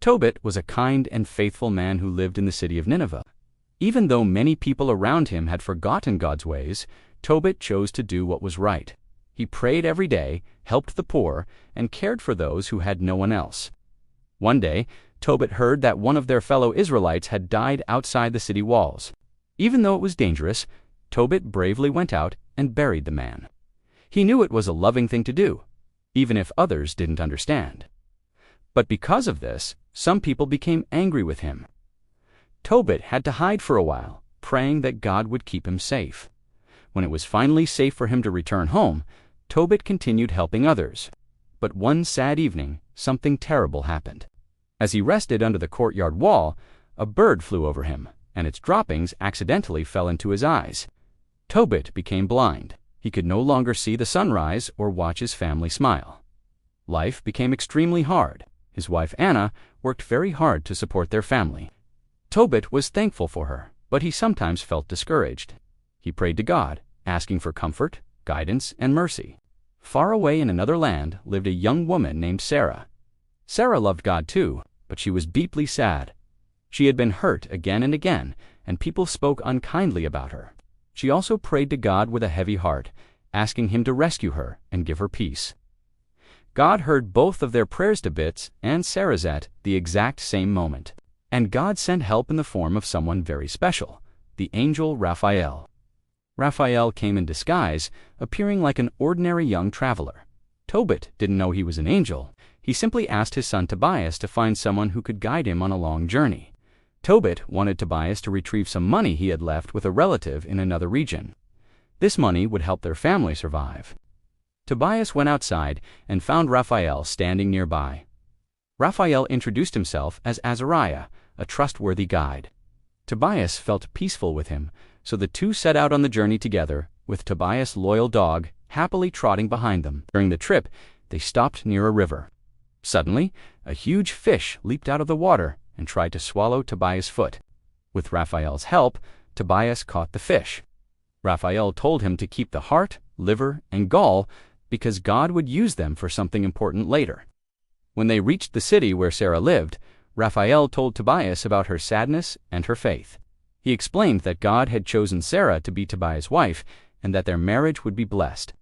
Tobit was a kind and faithful man who lived in the city of Nineveh. Even though many people around him had forgotten God's ways, Tobit chose to do what was right. He prayed every day, helped the poor, and cared for those who had no one else. One day, Tobit heard that one of their fellow Israelites had died outside the city walls. Even though it was dangerous, Tobit bravely went out and buried the man. He knew it was a loving thing to do, even if others didn't understand. But because of this, some people became angry with him. Tobit had to hide for a while, praying that God would keep him safe. When it was finally safe for him to return home, Tobit continued helping others. But one sad evening, something terrible happened. As he rested under the courtyard wall, a bird flew over him, and its droppings accidentally fell into his eyes. Tobit became blind. He could no longer see the sunrise or watch his family smile. Life became extremely hard. His wife Anna worked very hard to support their family. Tobit was thankful for her, but he sometimes felt discouraged. He prayed to God, asking for comfort, guidance, and mercy. Far away in another land lived a young woman named Sarah. Sarah loved God too, but she was deeply sad. She had been hurt again and again, and people spoke unkindly about her. She also prayed to God with a heavy heart, asking Him to rescue her and give her peace. God heard both of their prayers to Tobit and Sarah's at the exact same moment. And God sent help in the form of someone very special, the angel Raphael. Raphael came in disguise, appearing like an ordinary young traveler. Tobit didn't know he was an angel. He simply asked his son Tobias to find someone who could guide him on a long journey. Tobit wanted Tobias to retrieve some money he had left with a relative in another region. This money would help their family survive. Tobias went outside and found Raphael standing nearby. Raphael introduced himself as Azariah, a trustworthy guide. Tobias felt peaceful with him, so the two set out on the journey together, with Tobias' loyal dog happily trotting behind them. During the trip, they stopped near a river. Suddenly, a huge fish leaped out of the water and tried to swallow Tobias' foot. With Raphael's help, Tobias caught the fish. Raphael told him to keep the heart, liver, and gall because God would use them for something important later. When they reached the city where Sarah lived, Raphael told Tobias about her sadness and her faith. He explained that God had chosen Sarah to be Tobias' wife and that their marriage would be blessed.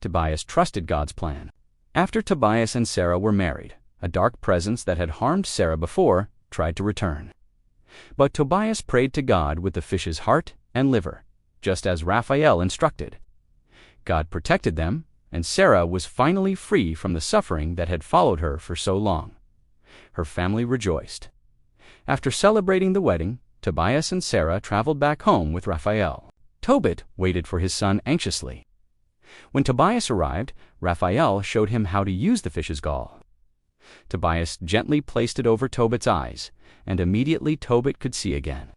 Tobias trusted God's plan. After Tobias and Sarah were married, a dark presence that had harmed Sarah before tried to return. But Tobias prayed to God with the fish's heart and liver, just as Raphael instructed. God protected them, and Sarah was finally free from the suffering that had followed her for so long. Her family rejoiced. After celebrating the wedding, Tobias and Sarah traveled back home with Raphael. Tobit waited for his son anxiously. When Tobias arrived, Raphael showed him how to use the fish's gall. Tobias gently placed it over Tobit's eyes, and immediately Tobit could see again.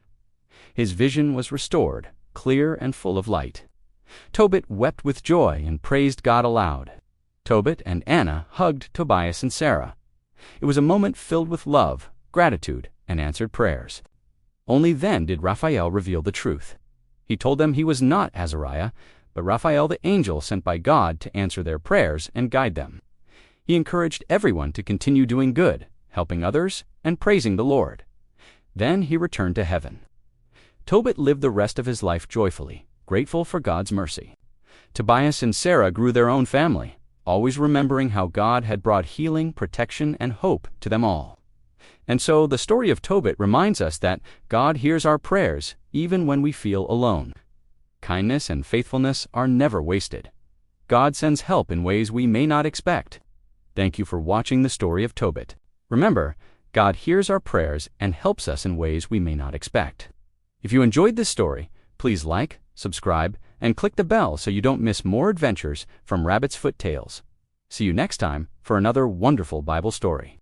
His vision was restored, clear and full of light. Tobit wept with joy and praised God aloud. Tobit and Anna hugged Tobias and Sarah. It was a moment filled with love, gratitude, and answered prayers. Only then did Raphael reveal the truth. He told them he was not Azariah, but Raphael the angel sent by God to answer their prayers and guide them. He encouraged everyone to continue doing good, helping others, and praising the Lord. Then he returned to heaven. Tobit lived the rest of his life joyfully, grateful for God's mercy. Tobias and Sarah grew their own family, always remembering how God had brought healing, protection, and hope to them all. And so the story of Tobit reminds us that God hears our prayers even when we feel alone. Kindness and faithfulness are never wasted. God sends help in ways we may not expect. Thank you for watching the story of Tobit. Remember, God hears our prayers and helps us in ways we may not expect. If you enjoyed this story, please like, subscribe, and click the bell so you don't miss more adventures from Rabbit's Foot Tales. See you next time for another wonderful Bible story.